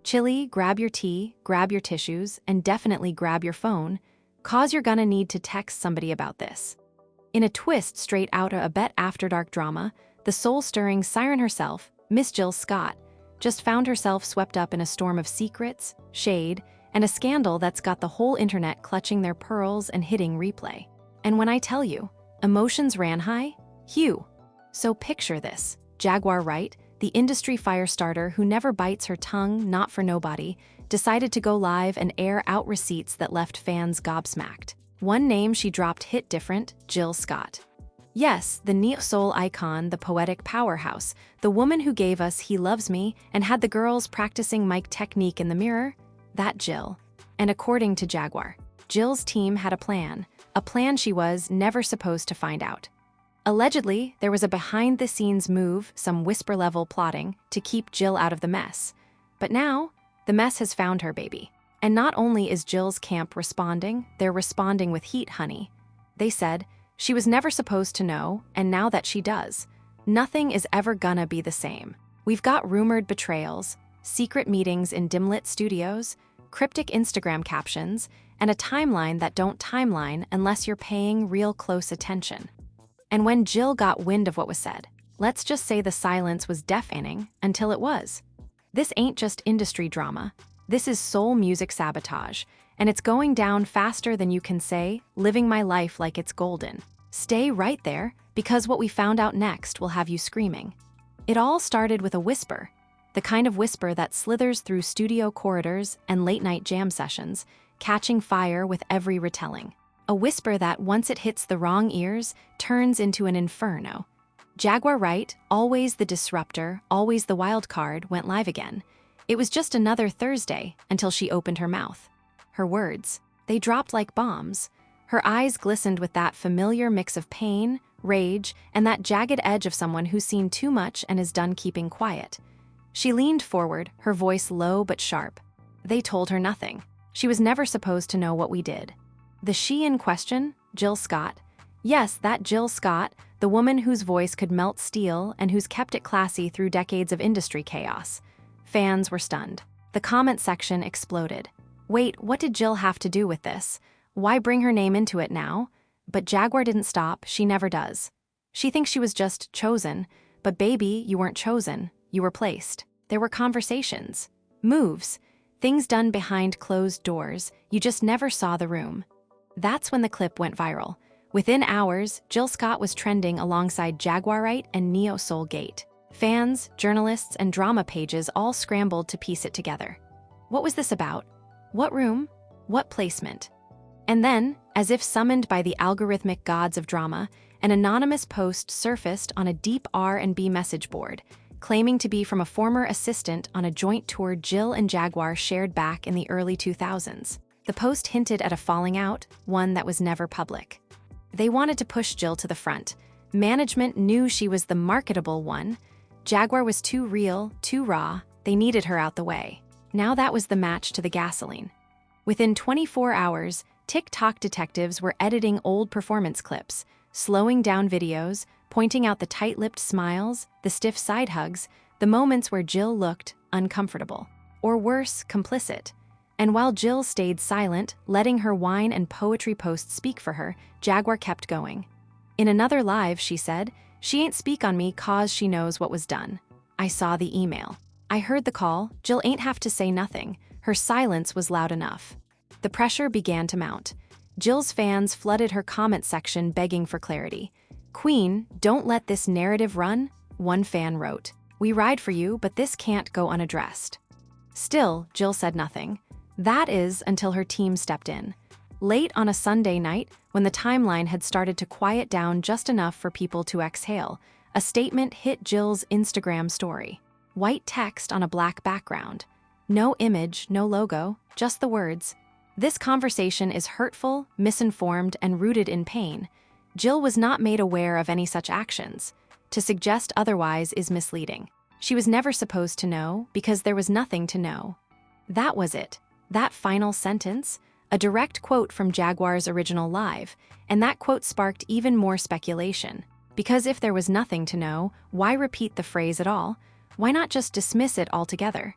Chilly, grab your tea, grab your tissues, and definitely grab your phone, 'cause you're gonna need to text somebody about this. In a twist straight out of a Bet After Dark drama, the soul-stirring siren herself, Miss Jill Scott, just found herself swept up in a storm of secrets, shade, and a scandal that's got the whole internet clutching their pearls and hitting replay. And when I tell you, emotions ran high, Hugh. So picture this: Jaguar Wright, the industry firestarter who never bites her tongue, not for nobody, decided to go live and air out receipts that left fans gobsmacked. One name she dropped hit different: Jill Scott. Yes, the neo-soul icon, the poetic powerhouse, the woman who gave us He Loves Me and had the girls practicing mic technique in the mirror, that Jill. And according to Jaguar, Jill's team had a plan she was never supposed to find out. Allegedly, there was a behind-the-scenes move, some whisper-level plotting, to keep Jill out of the mess. But now, the mess has found her, baby. And not only is Jill's camp responding, they're responding with heat, honey. They said, she was never supposed to know, and now that she does, nothing is ever gonna be the same. We've got rumored betrayals, secret meetings in dim-lit studios, cryptic Instagram captions, and a timeline that don't timeline unless you're paying real close attention. And when Jill got wind of what was said, let's just say the silence was deafening until it was. This ain't just industry drama. This is soul music sabotage, and it's going down faster than you can say, living my life like it's golden. Stay right there, because what we found out next will have you screaming. It all started with a whisper, the kind of whisper that slithers through studio corridors and late-night jam sessions, catching fire with every retelling. A whisper that, once it hits the wrong ears, turns into an inferno. Jaguar Wright, always the disruptor, always the wild card, went live again. It was just another Thursday until she opened her mouth. Her words, they dropped like bombs. Her eyes glistened with that familiar mix of pain, rage, and that jagged edge of someone who's seen too much and is done keeping quiet. She leaned forward, her voice low but sharp. They told her nothing. She was never supposed to know what we did. The she in question, Jill Scott. Yes, that Jill Scott, the woman whose voice could melt steel and who's kept it classy through decades of industry chaos. Fans were stunned. The comment section exploded. Wait, what did Jill have to do with this? Why bring her name into it now? But Jaguar didn't stop, she never does. She thinks she was just chosen, but baby, you weren't chosen, you were placed. There were conversations, moves, things done behind closed doors, you just never saw the room. That's when the clip went viral. Within hours, Jill Scott was trending alongside Jaguar Wright and Neo Soul Gate. Fans, journalists, and drama pages all scrambled to piece it together. What was this about? What room? What placement? And then, as if summoned by the algorithmic gods of drama, an anonymous post surfaced on a deep R&B message board, claiming to be from a former assistant on a joint tour Jill and Jaguar shared back in the early 2000s. The post hinted at a falling out, one that was never public. They wanted to push Jill to the front. Management knew she was the marketable one. Jaguar was too real, too raw. They needed her out the way. Now that was the match to the gasoline. Within 24 hours, TikTok detectives were editing old performance clips, slowing down videos, pointing out the tight-lipped smiles, the stiff side hugs, the moments where Jill looked uncomfortable, or worse, complicit. And while Jill stayed silent, letting her wine and poetry posts speak for her, Jaguar kept going. In another live, she said, "She ain't speak on me 'cause she knows what was done. I saw the email. I heard the call. Jill ain't have to say nothing. Her silence was loud enough." The pressure began to mount. Jill's fans flooded her comment section begging for clarity. "Queen, don't let this narrative run," one fan wrote. "We ride for you, but this can't go unaddressed." Still, Jill said nothing. That is, until her team stepped in. Late on a Sunday night, when the timeline had started to quiet down just enough for people to exhale, a statement hit Jill's Instagram story. White text on a black background. No image, no logo, just the words. "This conversation is hurtful, misinformed, and rooted in pain." Jill was not made aware of any such actions. To suggest otherwise is misleading. She was never supposed to know because there was nothing to know. That was it. That final sentence, a direct quote from Jaguar's original live, and that quote sparked even more speculation. Because if there was nothing to know, why repeat the phrase at all? Why not just dismiss it altogether?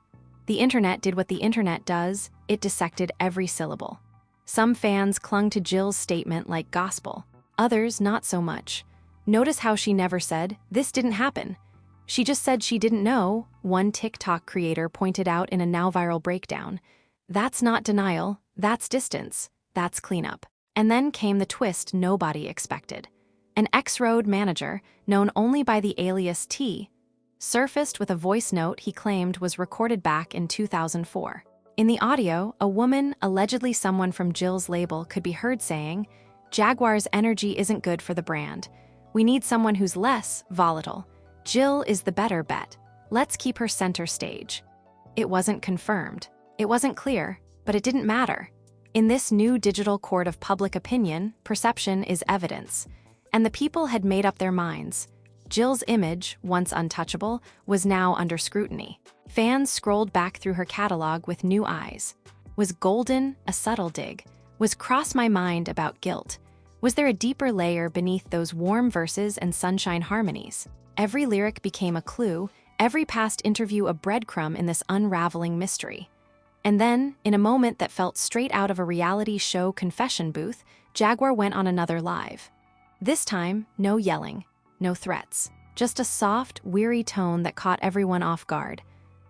The internet did what the internet does, it dissected every syllable. Some fans clung to Jill's statement like gospel, others not so much. Notice how she never said, "This didn't happen." She just said she didn't know, one TikTok creator pointed out in a now viral breakdown. That's not denial, that's distance, that's cleanup. And then came the twist nobody expected. An ex-road manager, known only by the alias T, surfaced with a voice note he claimed was recorded back in 2004. In the audio, a woman, allegedly someone from Jill's label, could be heard saying, "Jaguar's energy isn't good for the brand. We need someone who's less volatile. Jill is the better bet. Let's keep her center stage." It wasn't confirmed. It wasn't clear, but it didn't matter. In this new digital court of public opinion, perception is evidence. And the people had made up their minds. Jill's image, once untouchable, was now under scrutiny. Fans scrolled back through her catalog with new eyes. Was Golden a subtle dig? Was Cross My Mind about guilt? Was there a deeper layer beneath those warm verses and sunshine harmonies? Every lyric became a clue, every past interview a breadcrumb in this unraveling mystery. And then, in a moment that felt straight out of a reality show confession booth, Jaguar went on another live. This time, no yelling, no threats, just a soft, weary tone that caught everyone off guard.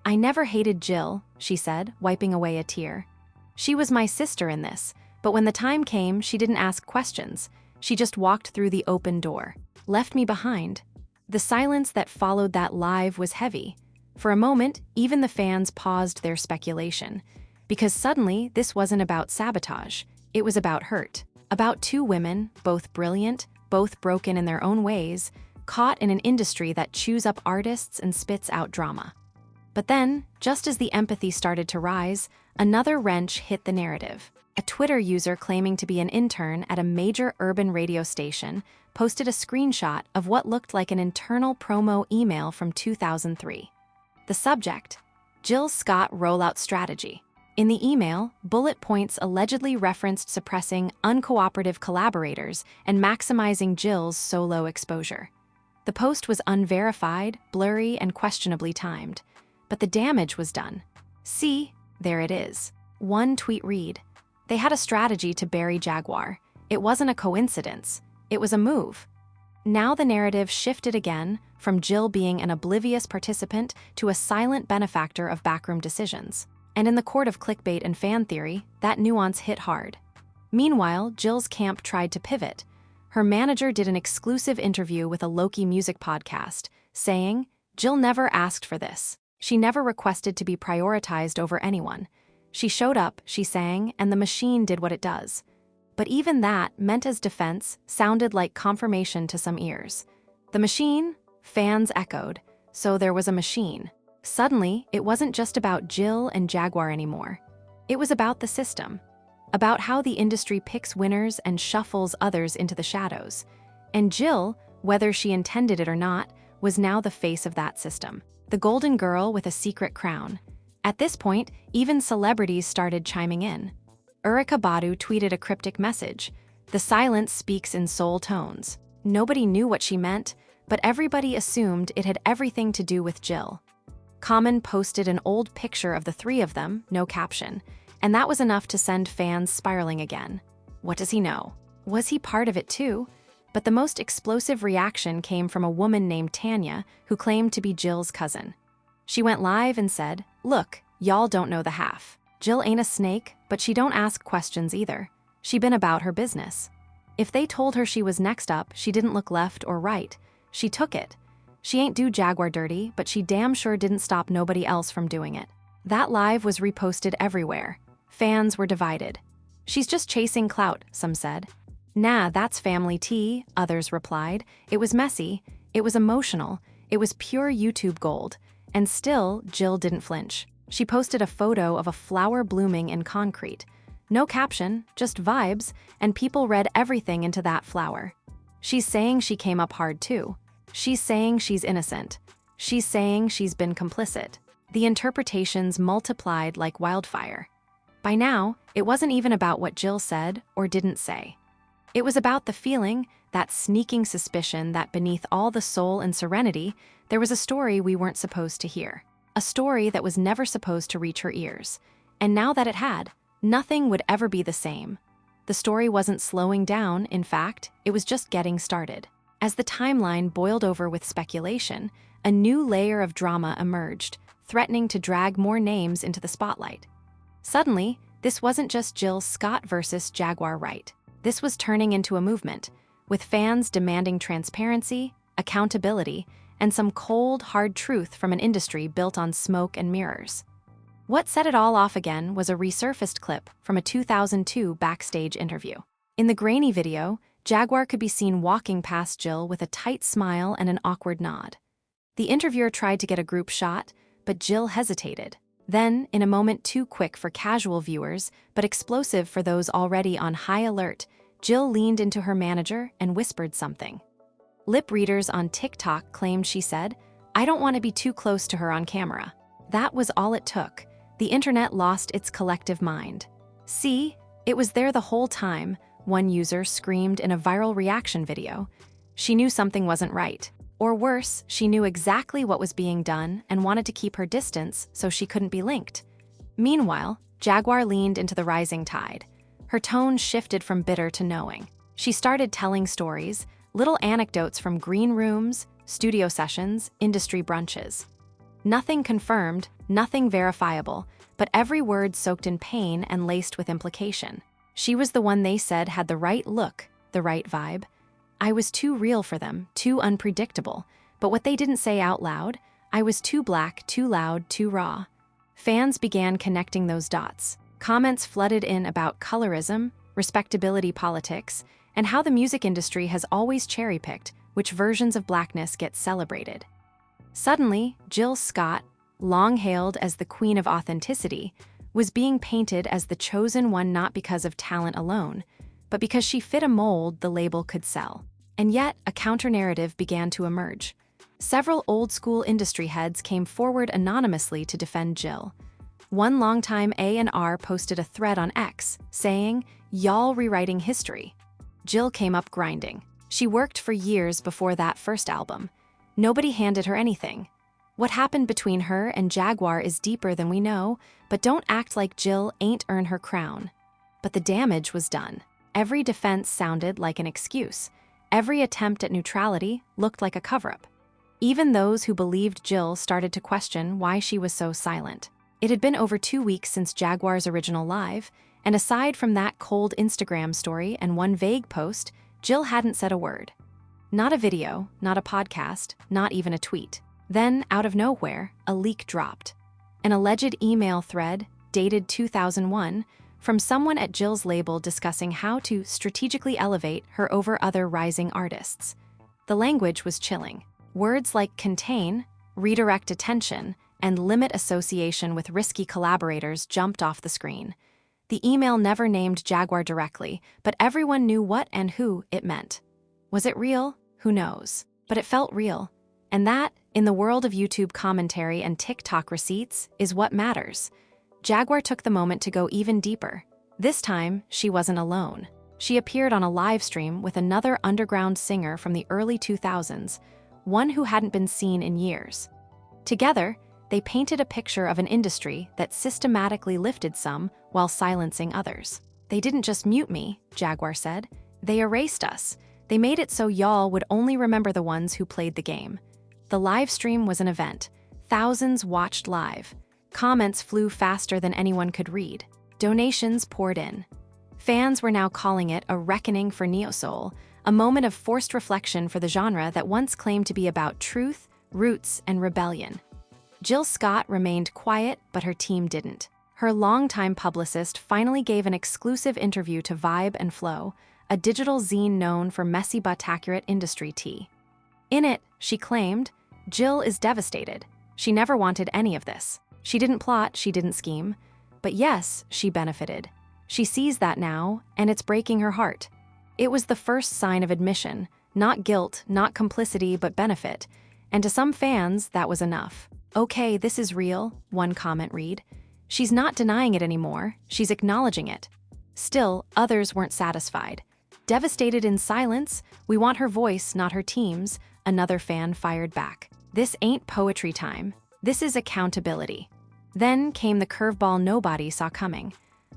"I never hated Jill," she said, wiping away a tear. "She was my sister in this, but when the time came, she didn't ask questions. She just walked through the open door, left me behind." The silence that followed that live was heavy. For a moment, even the fans paused their speculation. Because suddenly, this wasn't about sabotage. It was about hurt. About two women, both brilliant, both broken in their own ways, caught in an industry that chews up artists and spits out drama. But then, just as the empathy started to rise, another wrench hit the narrative. A Twitter user claiming to be an intern at a major urban radio station posted a screenshot of what looked like an internal promo email from 2003. The subject, Jill Scott rollout strategy. In the email, bullet points allegedly referenced suppressing uncooperative collaborators and maximizing Jill's solo exposure. The post was unverified, blurry, and questionably timed. But the damage was done. See, there it is. One tweet read, "They had a strategy to bury Jaguar. It wasn't a coincidence. It was a move." Now the narrative shifted again, from Jill being an oblivious participant to a silent benefactor of backroom decisions. And in the court of clickbait and fan theory, that nuance hit hard. Meanwhile, Jill's camp tried to pivot. Her manager did an exclusive interview with a Loki music podcast, saying, "Jill never asked for this. She never requested to be prioritized over anyone. She showed up, she sang, and the machine did what it does." But even that, meant as defense, sounded like confirmation to some ears. The machine? Fans echoed. So there was a machine. Suddenly, it wasn't just about Jill and Jaguar anymore. It was about the system. About how the industry picks winners and shuffles others into the shadows. And Jill, whether she intended it or not, was now the face of that system. The golden girl with a secret crown. At this point, even celebrities started chiming in. Erykah Badu tweeted a cryptic message. "The silence speaks in soul tones." Nobody knew what she meant, but everybody assumed it had everything to do with Jill. Common posted an old picture of the three of them, no caption, and that was enough to send fans spiraling again. What does he know? Was he part of it too? But the most explosive reaction came from a woman named Tanya, who claimed to be Jill's cousin. She went live and said, "Look, y'all don't know the half. Jill ain't a snake, but she don't ask questions either. She been about her business. If they told her she was next up, she didn't look left or right. She took it. She ain't do Jaguar dirty, but she damn sure didn't stop nobody else from doing it." That live was reposted everywhere. Fans were divided. "She's just chasing clout," some said. "Nah, that's family tea," others replied. It was messy, it was emotional, it was pure YouTube gold. And still, Jill didn't flinch. She posted a photo of a flower blooming in concrete. No caption, just vibes, and people read everything into that flower. She's saying she came up hard too. She's saying she's innocent. She's saying she's been complicit. The interpretations multiplied like wildfire. By now, it wasn't even about what Jill said or didn't say. It was about the feeling, that sneaking suspicion that beneath all the soul and serenity, there was a story we weren't supposed to hear. a story that was never supposed to reach her ears. And now that it had, nothing would ever be the same. The story wasn't slowing down, in fact, it was just getting started. As the timeline boiled over with speculation, a new layer of drama emerged, threatening to drag more names into the spotlight. Suddenly, this wasn't just Jill Scott versus Jaguar Wright. This was turning into a movement, with fans demanding transparency, accountability, and some cold, hard truth from an industry built on smoke and mirrors. What set it all off again was a resurfaced clip from a 2002 backstage interview. In the grainy video, Jaguar could be seen walking past Jill with a tight smile and an awkward nod. The interviewer tried to get a group shot, but Jill hesitated. Then, in a moment too quick for casual viewers, but explosive for those already on high alert, Jill leaned into her manager and whispered something. Lip readers on TikTok claimed she said, "I don't want to be too close to her on camera." That was all it took. The internet lost its collective mind. "See, it was there the whole time," one user screamed in a viral reaction video. She knew something wasn't right. Or worse, she knew exactly what was being done and wanted to keep her distance so she couldn't be linked. Meanwhile, Jaguar leaned into the rising tide. Her tone shifted from bitter to knowing. She started telling stories, little anecdotes from green rooms, studio sessions, industry brunches. Nothing confirmed, nothing verifiable, but every word soaked in pain and laced with implication. She was the one they said had the right look, the right vibe. I was too real for them, too unpredictable. But what they didn't say out loud, I was too black, too loud, too raw. Fans began connecting those dots. Comments flooded in about colorism, respectability politics, and how the music industry has always cherry-picked which versions of blackness get celebrated. Suddenly, Jill Scott, long hailed as the queen of authenticity, was being painted as the chosen one not because of talent alone, but because she fit a mold the label could sell. And yet, a counter-narrative began to emerge. Several old-school industry heads came forward anonymously to defend Jill. One longtime A&R posted a thread on X, saying, "Y'all rewriting history." Jill came up grinding. She worked for years before that first album. Nobody handed her anything. What happened between her and Jaguar is deeper than we know, but don't act like Jill ain't earned her crown. But the damage was done. Every defense sounded like an excuse. Every attempt at neutrality looked like a cover-up. Even those who believed Jill started to question why she was so silent. It had been over 2 weeks since Jaguar's original live, and aside from that cold Instagram story and one vague post, Jill hadn't said a word. Not a video, not a podcast, not even a tweet. Then, out of nowhere, a leak dropped. An alleged email thread, dated 2001, from someone at Jill's label discussing how to strategically elevate her over other rising artists. The language was chilling. Words like contain, redirect attention, and limit association with risky collaborators jumped off the screen. The email never named Jaguar directly, but everyone knew what and who it meant. Was it real? Who knows? But it felt real. And that, in the world of YouTube commentary and TikTok receipts, is what matters. Jaguar took the moment to go even deeper. This time, she wasn't alone. She appeared on a live stream with another underground singer from the early 2000s, one who hadn't been seen in years. Together, they painted a picture of an industry that systematically lifted some while silencing others. "They didn't just mute me," Jaguar said. "They erased us. They made it so y'all would only remember the ones who played the game." The live stream was an event. Thousands watched live. Comments flew faster than anyone could read. Donations poured in. Fans were now calling it a reckoning for neo-soul, a moment of forced reflection for the genre that once claimed to be about truth, roots, and rebellion. Jill Scott remained quiet, but her team didn't. Her longtime publicist finally gave an exclusive interview to Vibe and Flow, a digital zine known for messy but accurate industry tea. In it, she claimed, "Jill is devastated. She never wanted any of this. She didn't plot, she didn't scheme. But yes, she benefited. She sees that now, and it's breaking her heart." It was the first sign of admission, not guilt, not complicity, but benefit. And to some fans, that was enough. "Okay, this is real," one comment read. "She's not denying it anymore, she's acknowledging it." Still, others weren't satisfied. "Devastated in silence, we want her voice, not her team's," another fan fired back. "This ain't poetry time. This is accountability. Then came the curveball nobody saw coming.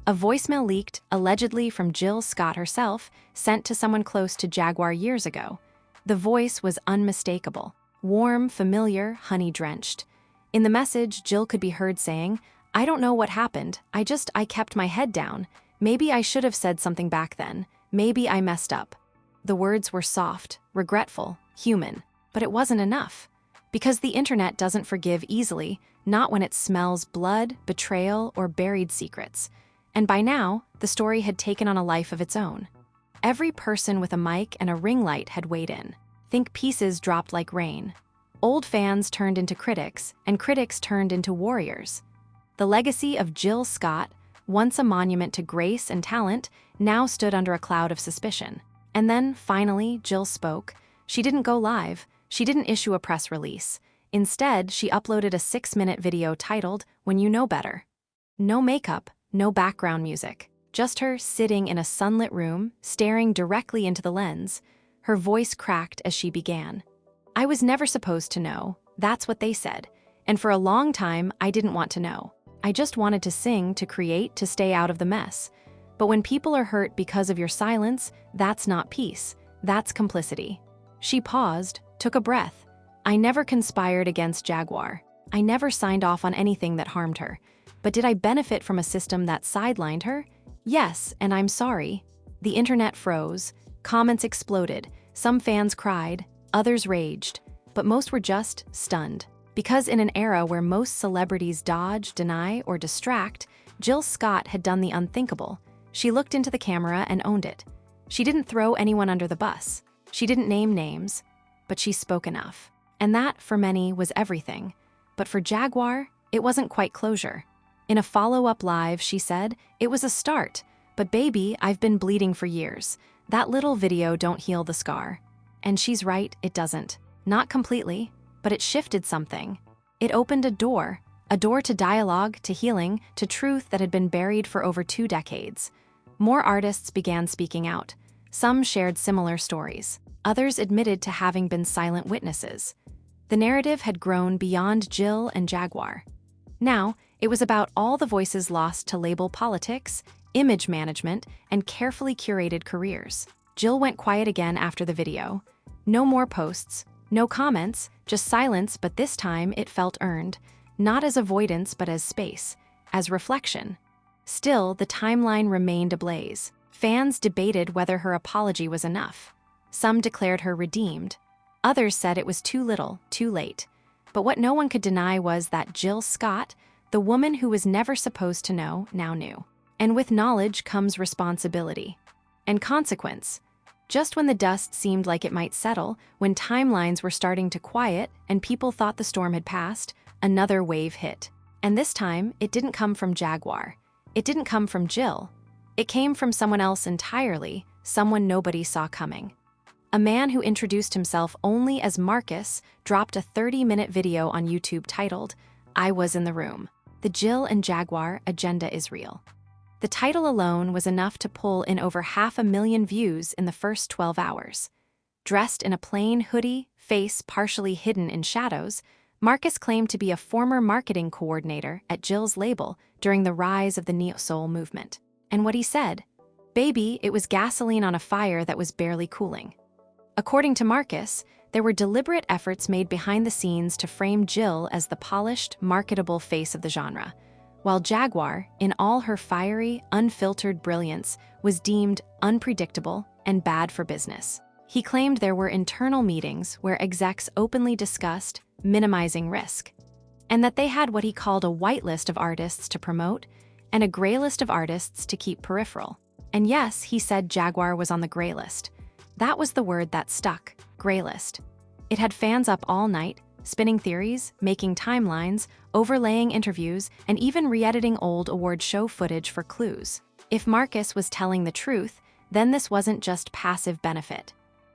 A voicemail leaked, allegedly from Jill Scott herself, sent to someone close to Jaguar years ago. The voice was unmistakable. Warm, familiar, honey-drenched. In the message, Jill could be heard saying, "I don't know what happened. I kept my head down. Maybe I should have said something back then. Maybe I messed up." The words were soft, regretful, human. But it wasn't enough. Because the internet doesn't forgive easily, not when it smells blood, betrayal, or buried secrets. And by now, the story had taken on a life of its own. Every person with a mic and a ring light had weighed in. Think pieces dropped like rain. Old fans turned into critics, and critics turned into warriors. The legacy of Jill Scott, once a monument to grace and talent, now stood under a cloud of suspicion. And then, finally, Jill spoke. She didn't go live. She didn't issue a press release. Instead, she uploaded a 6-minute video titled, "When You Know Better." No makeup, no background music. Just her sitting in a sunlit room, staring directly into the lens. Her voice cracked as she began. "I was never supposed to know. That's what they said. And for a long time, I didn't want to know. I just wanted to sing, to create, to stay out of the mess. But when people are hurt because of your silence, that's not peace. That's complicity." She paused, took a breath. "I never conspired against Jaguar. I never signed off on anything that harmed her. But did I benefit from a system that sidelined her? Yes, and I'm sorry." The internet froze. Comments exploded. Some fans cried, others raged. But most were just stunned. Because in an era where most celebrities dodge, deny, or distract, Jill Scott had done the unthinkable. She looked into the camera and owned it. She didn't throw anyone under the bus. She didn't name names. But she spoke enough. And that, for many, was everything. But for Jaguar, it wasn't quite closure. In a follow-up live, she said, "It was a start. But baby, I've been bleeding for years. That little video don't heal the scar." And she's right, it doesn't. Not completely, but it shifted something. It opened a door to dialogue, to healing, to truth that had been buried for over 2 decades. More artists began speaking out. Some shared similar stories. Others admitted to having been silent witnesses. The narrative had grown beyond Jill and Jaguar. Now, it was about all the voices lost to label politics, image management, and carefully curated careers. Jill went quiet again after the video. No more posts, no comments, just silence, but this time it felt earned. Not as avoidance, but as space, as reflection. Still, the timeline remained ablaze. Fans debated whether her apology was enough. Some declared her redeemed. Others said it was too little, too late. But what no one could deny was that Jill Scott, the woman who was never supposed to know, now knew. And with knowledge comes responsibility. And consequence. Just when the dust seemed like it might settle, when timelines were starting to quiet and people thought the storm had passed, another wave hit. And this time, it didn't come from Jaguar. It didn't come from Jill. It came from someone else entirely, someone nobody saw coming. A man who introduced himself only as Marcus dropped a 30-minute video on YouTube titled, "I Was in the Room. The Jill and Jaguar Agenda is Real." The title alone was enough to pull in over 500,000 views in the first 12 hours. Dressed in a plain hoodie, face partially hidden in shadows, Marcus claimed to be a former marketing coordinator at Jill's label during the rise of the neo-soul movement. And what he said? Baby, it was gasoline on a fire that was barely cooling. According to Marcus, there were deliberate efforts made behind the scenes to frame Jill as the polished, marketable face of the genre, while Jaguar, in all her fiery, unfiltered brilliance, was deemed unpredictable and bad for business. He claimed there were internal meetings where execs openly discussed minimizing risk, and that they had what he called a white list of artists to promote and a gray list of artists to keep peripheral. And yes, he said Jaguar was on the gray list. That was the word that stuck, gray list. It had fans up all night, spinning theories, making timelines, overlaying interviews, and even re-editing old award show footage for clues. If Marcus was telling the truth, then this wasn't just passive benefit.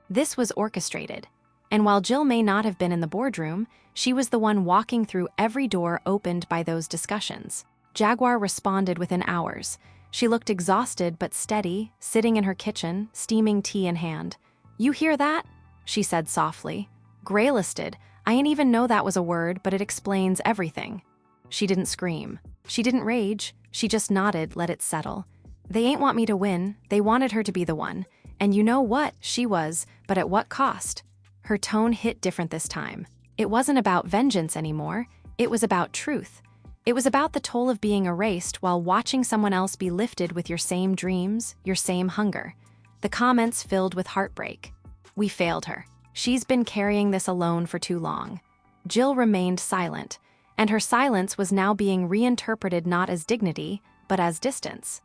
This was orchestrated. And while Jill may not have been in the boardroom, she was the one walking through every door opened by those discussions. Jaguar responded within hours. She looked exhausted but steady, sitting in her kitchen, steaming tea in hand. "You hear that?" she said softly. "Graylisted. I ain't even know that was a word, but it explains everything. She didn't scream. She didn't rage. She just nodded, let it settle. They ain't want me to win. They wanted her to be the one. And you know what? She was, but at what cost? Her tone hit different this time. It wasn't about vengeance anymore. It was about truth. It was about the toll of being erased while watching someone else be lifted with your same dreams, your same hunger. The comments filled with heartbreak. We failed her. She's been carrying this alone for too long. Jill remained silent, and her silence was now being reinterpreted not as dignity, but as distance.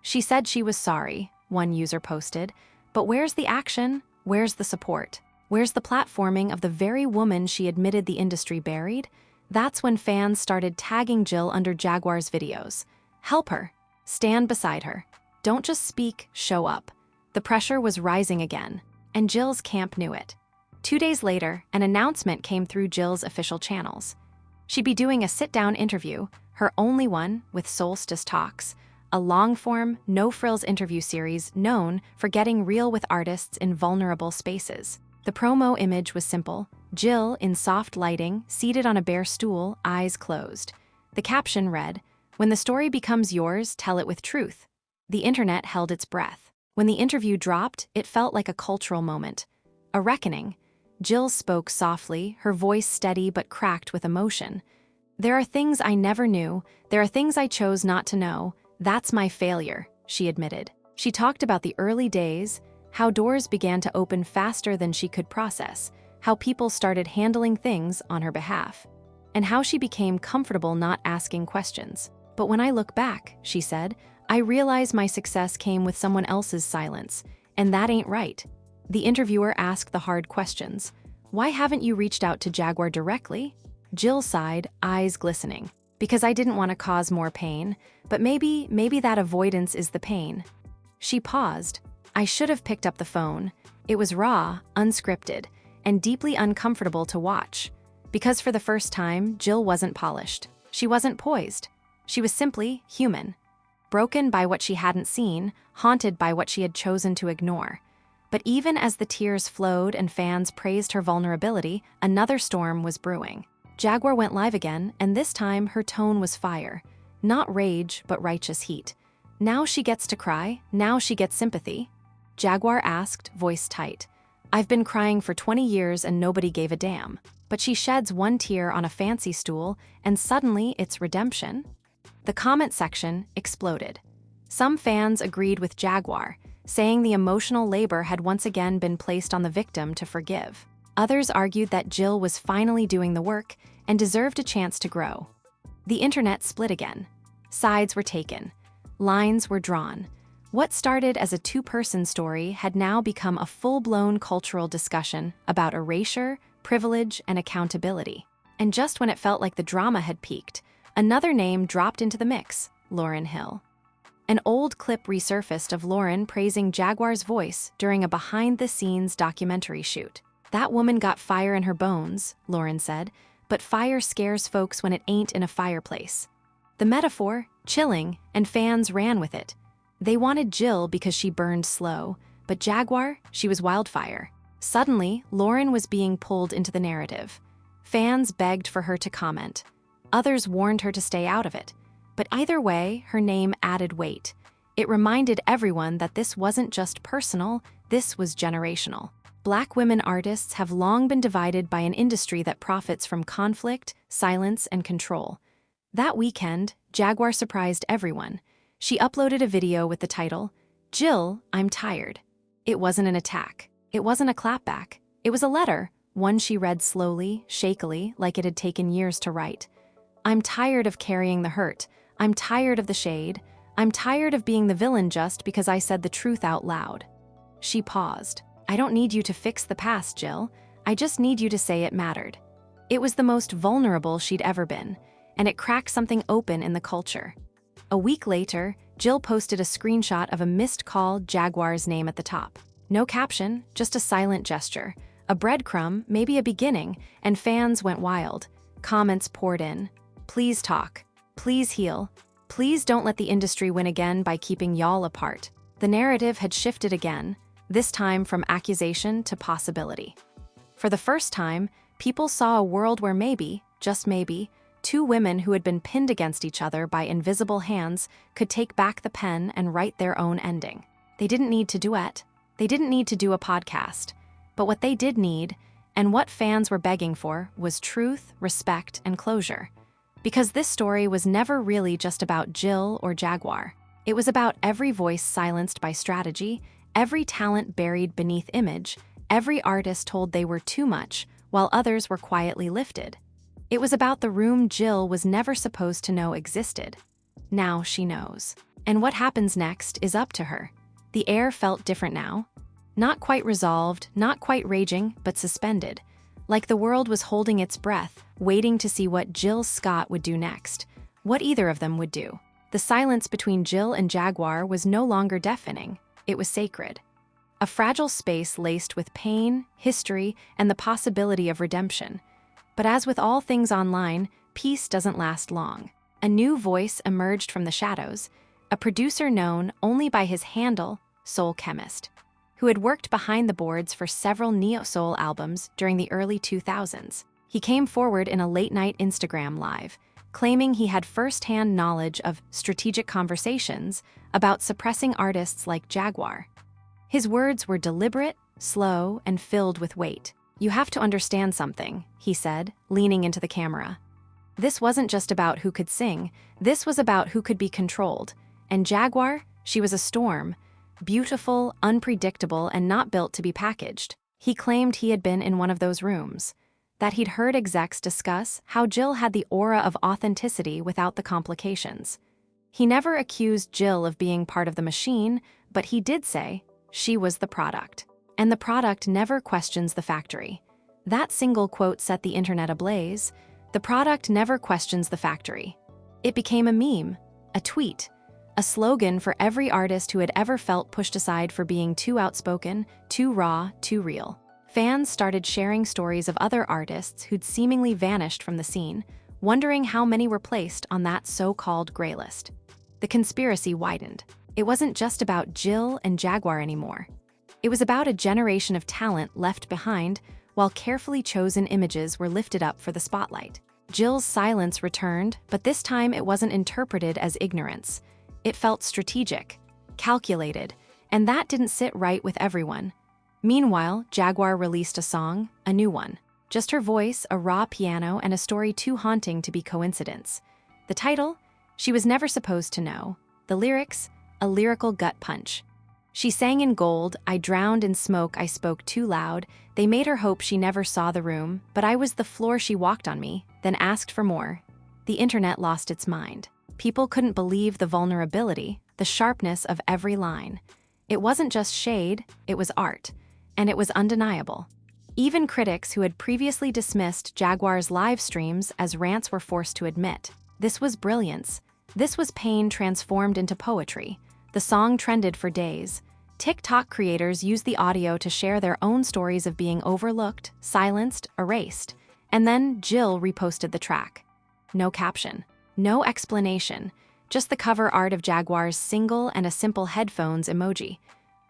She said she was sorry, one user posted, but where's the action? Where's the support? Where's the platforming of the very woman she admitted the industry buried? That's when fans started tagging Jill under Jaguar's videos. Help her. Stand beside her. Don't just speak, show up. The pressure was rising again, and Jill's camp knew it. 2 days later, an announcement came through Jill's official channels. She'd be doing a sit-down interview, her only one, with Solstice Talks, a long-form, no-frills interview series known for getting real with artists in vulnerable spaces. The promo image was simple: Jill, in soft lighting, seated on a bare stool, eyes closed. The caption read, "When the story becomes yours, tell it with truth." The internet held its breath. When the interview dropped, it felt like a cultural moment. A reckoning. Jill spoke softly, her voice steady but cracked with emotion. "There are things I never knew. There are things I chose not to know. That's my failure," she admitted. She talked about the early days, how doors began to open faster than she could process, how people started handling things on her behalf, and how she became comfortable not asking questions. "But when I look back," she said, "I realize my success came with someone else's silence, and that ain't right." The interviewer asked the hard questions. "Why haven't you reached out to Jaguar directly?" Jill sighed, eyes glistening. "Because I didn't want to cause more pain, but maybe that avoidance is the pain." She paused. "I should have picked up the phone." It was raw, unscripted, and deeply uncomfortable to watch. Because for the first time, Jill wasn't polished. She wasn't poised. She was simply human. Broken by what she hadn't seen, haunted by what she had chosen to ignore. But even as the tears flowed and fans praised her vulnerability, another storm was brewing. Jaguar went live again, and this time her tone was fire. Not rage, but righteous heat. "Now she gets to cry, now she gets sympathy." Jaguar asked, voice tight. "I've been crying for 20 years and nobody gave a damn." But she sheds one tear on a fancy stool, and suddenly it's redemption. The comment section exploded. Some fans agreed with Jaguar, saying the emotional labor had once again been placed on the victim to forgive. Others argued that Jill was finally doing the work and deserved a chance to grow. The internet split again. Sides were taken. Lines were drawn. What started as a two-person story had now become a full-blown cultural discussion about erasure, privilege, and accountability. And just when it felt like the drama had peaked, another name dropped into the mix: Lauryn Hill. An old clip resurfaced of Lauryn praising Jaguar's voice during a behind-the-scenes documentary shoot. "That woman got fire in her bones," Lauryn said, "but fire scares folks when it ain't in a fireplace." The metaphor, chilling, and fans ran with it. They wanted Jill because she burned slow, but Jaguar, she was wildfire. Suddenly, Lauryn was being pulled into the narrative. Fans begged for her to comment. Others warned her to stay out of it. But either way, her name added weight. It reminded everyone that this wasn't just personal, this was generational. Black women artists have long been divided by an industry that profits from conflict, silence, and control. That weekend, Jaguar surprised everyone. She uploaded a video with the title, "Jill, I'm tired." It wasn't an attack. It wasn't a clapback. It was a letter, one she read slowly, shakily, like it had taken years to write. "I'm tired of carrying the hurt. I'm tired of the shade. I'm tired of being the villain just because I said the truth out loud." She paused. "I don't need you to fix the past, Jill. I just need you to say it mattered." It was the most vulnerable she'd ever been, and it cracked something open in the culture. A week later, Jill posted a screenshot of a missed call, Jaguar's name at the top. No caption, just a silent gesture. A breadcrumb, maybe a beginning, and fans went wild. Comments poured in. "Please talk. Please heal. Please don't let the industry win again by keeping y'all apart." The narrative had shifted again, this time from accusation to possibility. For the first time, People saw a world where maybe, just maybe, two women who had been pinned against each other by invisible hands could take back the pen and write their own ending. They didn't need to duet. They didn't need to do a podcast. But what they did need, and what fans were begging for, was truth, respect, and closure. Because this story was never really just about Jill or Jaguar. It was about every voice silenced by strategy, every talent buried beneath image, every artist told they were too much, while others were quietly lifted. It was about the room Jill was never supposed to know existed. Now she knows. And what happens next is up to her. The air felt different now. Not quite resolved, not quite raging, but suspended. Like the world was holding its breath, waiting to see what Jill Scott would do next. What either of them would do. The silence between Jill and Jaguar was no longer deafening. It was sacred. A fragile space laced with pain, history, and the possibility of redemption. But as with all things online, peace doesn't last long. A new voice emerged from the shadows, a producer known only by his handle, Soul Chemist, who had worked behind the boards for several neo-soul albums during the early 2000s. He came forward in a late-night Instagram live, claiming he had first-hand knowledge of strategic conversations about suppressing artists like Jaguar. His words were deliberate, slow, and filled with weight. "You have to understand something," he said, leaning into the camera. "This wasn't just about who could sing, this was about who could be controlled. And Jaguar, she was a storm, beautiful, unpredictable, and not built to be packaged." He claimed he had been in one of those rooms, that he'd heard execs discuss how Jill had the aura of authenticity without the complications. He never accused Jill of being part of the machine, but he did say she was the product. And the product never questions the factory. That single quote set the internet ablaze. The product never questions the factory. It became a meme, a tweet, a slogan for every artist who had ever felt pushed aside for being too outspoken, too raw, too real. Fans started sharing stories of other artists who'd seemingly vanished from the scene, wondering how many were placed on that so-called gray list. The conspiracy widened. It wasn't just about Jill and Jaguar anymore. It was about a generation of talent left behind while carefully chosen images were lifted up for the spotlight. Jill's silence returned, but this time it wasn't interpreted as ignorance. It felt strategic, calculated, and that didn't sit right with everyone. Meanwhile, Jaguar released a song, a new one. Just her voice, a raw piano, and a story too haunting to be coincidence. The title? She Was Never Supposed to Know. The lyrics? A lyrical gut punch. She sang in gold, I drowned in smoke, I spoke too loud. They made her hope she never saw the room, but I was the floor she walked on me, then asked for more. The internet lost its mind. People couldn't believe the vulnerability, the sharpness of every line. It wasn't just shade, it was art, and it was undeniable. Even critics who had previously dismissed Jaguar's live streams as rants were forced to admit. This was brilliance. This was pain transformed into poetry. The song trended for days. TikTok creators used the audio to share their own stories of being overlooked, silenced, erased. And then Jill reposted the track. No caption, no explanation, just the cover art of Jaguar's single and a simple headphones emoji.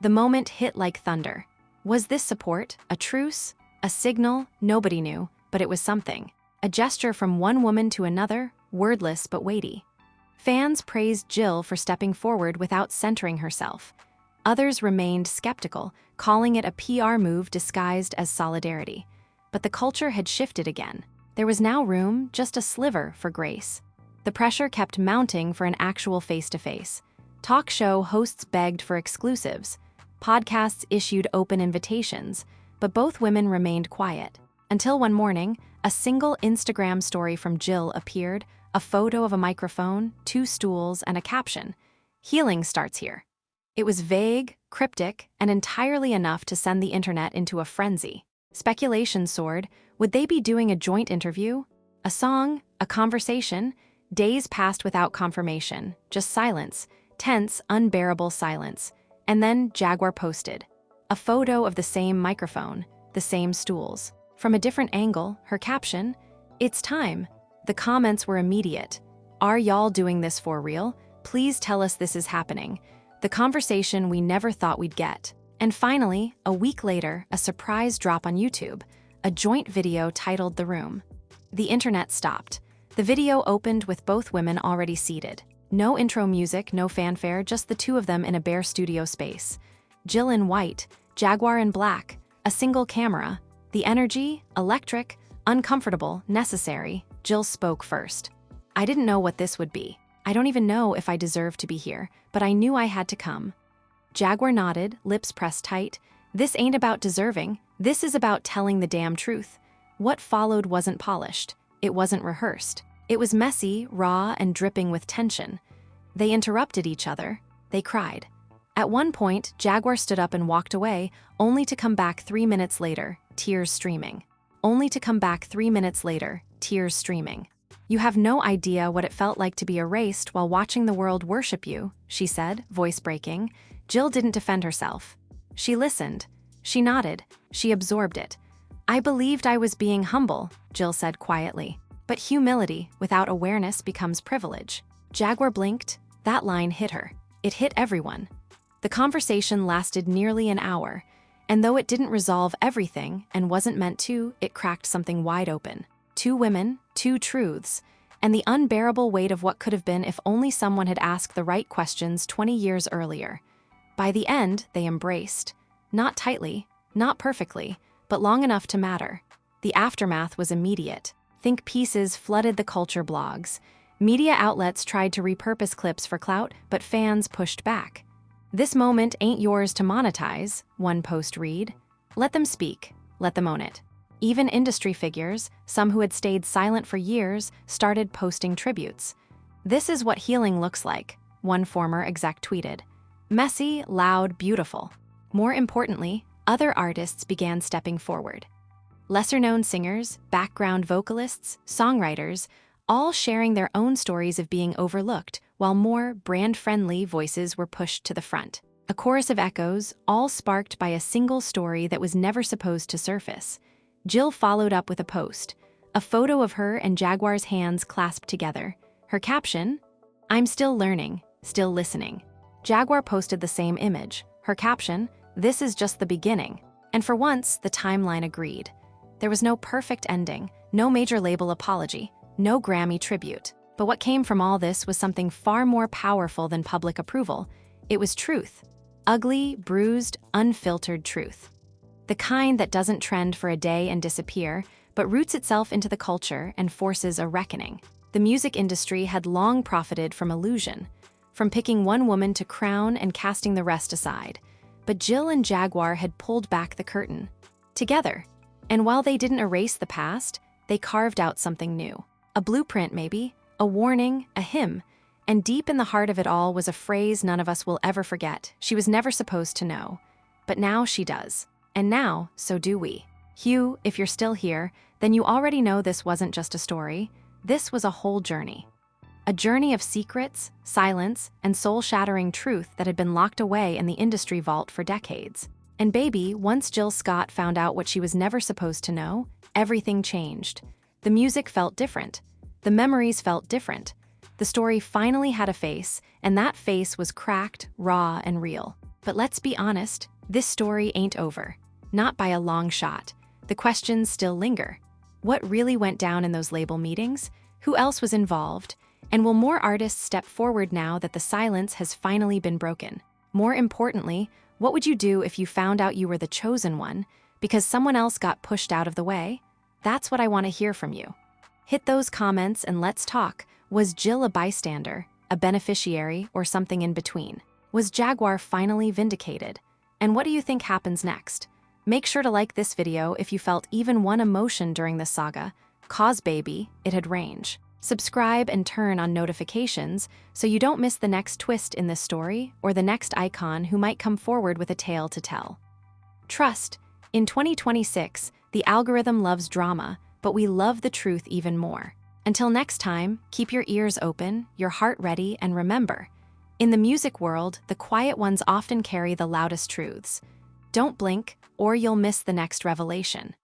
The moment hit like thunder. Was this support, a truce, a signal? Nobody knew, but it was something. A gesture from one woman to another, wordless but weighty. Fans praised Jill for stepping forward without centering herself. Others remained skeptical, calling it a PR move disguised as solidarity. But the culture had shifted again. There was now room, just a sliver, for grace. The pressure kept mounting for an actual face-to-face. Talk show hosts begged for exclusives. Podcasts issued open invitations, but both women remained quiet. Until one morning, a single Instagram story from Jill appeared, a photo of a microphone, 2 stools, and a caption. Healing starts here. It was vague, cryptic, and entirely enough to send the internet into a frenzy. Speculation soared. Would they be doing a joint interview? A song? A conversation? Days passed without confirmation, just silence, tense, unbearable silence. And then Jaguar posted. A photo of the same microphone, the same stools. From a different angle, her caption, "It's time." The comments were immediate. "Are y'all doing this for real? Please tell us this is happening." The conversation we never thought we'd get. And finally, a week later, a surprise drop on YouTube. a joint video titled "The Room." The internet stopped. The video opened with both women already seated. No intro music, no fanfare, just the two of them in a bare studio space. Jill in white, Jaguar in black, a single camera. The energy, electric, uncomfortable, necessary. Jill spoke first. "I didn't know what this would be. I don't even know if I deserve to be here, but I knew I had to come." Jaguar nodded, lips pressed tight. "This ain't about deserving. This is about telling the damn truth." What followed wasn't polished. It wasn't rehearsed. It was messy, raw, and dripping with tension. They interrupted each other. They cried. At one point, Jaguar stood up and walked away, only to come back 3 minutes later, tears streaming. Only to come back 3 minutes later, tears streaming. "You have no idea what it felt like to be erased while watching the world worship you," she said, voice breaking. Jill didn't defend herself. She listened. She nodded. She absorbed it. "I believed I was being humble," Jill said quietly. "But humility without awareness becomes privilege." Jaguar blinked. That line hit her. It hit everyone. The conversation lasted nearly an hour, and though it didn't resolve everything and wasn't meant to, it cracked something wide open. Two women, two truths, and the unbearable weight of what could have been if only someone had asked the right questions 20 years earlier. By the end, they embraced. Not tightly, not perfectly, but long enough to matter. The aftermath was immediate. Think pieces flooded the culture blogs. Media outlets tried to repurpose clips for clout, but fans pushed back. "This moment ain't yours to monetize," one post read. "Let them speak. Let them own it." Even industry figures, some who had stayed silent for years, started posting tributes. "This is what healing looks like," one former exec tweeted. "Messy, loud, beautiful." More importantly, other artists began stepping forward. Lesser-known singers, background vocalists, songwriters, all sharing their own stories of being overlooked, while more brand-friendly voices were pushed to the front. A chorus of echoes, all sparked by a single story that was never supposed to surface. Jill followed up with a post, a photo of her and Jaguar's hands clasped together. Her caption, "I'm still learning, still listening." Jaguar posted the same image. Her caption, "This is just the beginning." And for once, the timeline agreed. There was no perfect ending, no major label apology, no Grammy tribute. But what came from all this was something far more powerful than public approval. It was truth. Ugly, bruised, unfiltered truth. The kind that doesn't trend for a day and disappear, but roots itself into the culture and forces a reckoning. The music industry had long profited from illusion, from picking one woman to crown and casting the rest aside. But Jill and Jaguar had pulled back the curtain. Together. And while they didn't erase the past, they carved out something new. A blueprint, maybe. A warning, a hymn, and deep in the heart of it all was a phrase none of us will ever forget. She was never supposed to know, but now she does. And now, so do we. Hugh, if you're still here, then you already know this wasn't just a story. This was a whole journey. A journey of secrets, silence, and soul-shattering truth that had been locked away in the industry vault for decades. And baby, once Jill Scott found out what she was never supposed to know, everything changed. The music felt different. The memories felt different. The story finally had a face, and that face was cracked, raw, and real. But let's be honest, this story ain't over. Not by a long shot. The questions still linger. What really went down in those label meetings? Who else was involved? And will more artists step forward now that the silence has finally been broken? More importantly, what would you do if you found out you were the chosen one because someone else got pushed out of the way? That's what I want to hear from you. Hit those comments and let's talk. Was Jill a bystander, a beneficiary, or something in between? Was Jaguar finally vindicated? And what do you think happens next? Make sure to like this video if you felt even one emotion during this saga. 'Cause baby, it had range. Subscribe and turn on notifications so you don't miss the next twist in this story or the next icon who might come forward with a tale to tell. Trust, in 2026, the algorithm loves drama, but we love the truth even more. Until next time, keep your ears open, your heart ready, and remember, in the music world, the quiet ones often carry the loudest truths. Don't blink, or you'll miss the next revelation.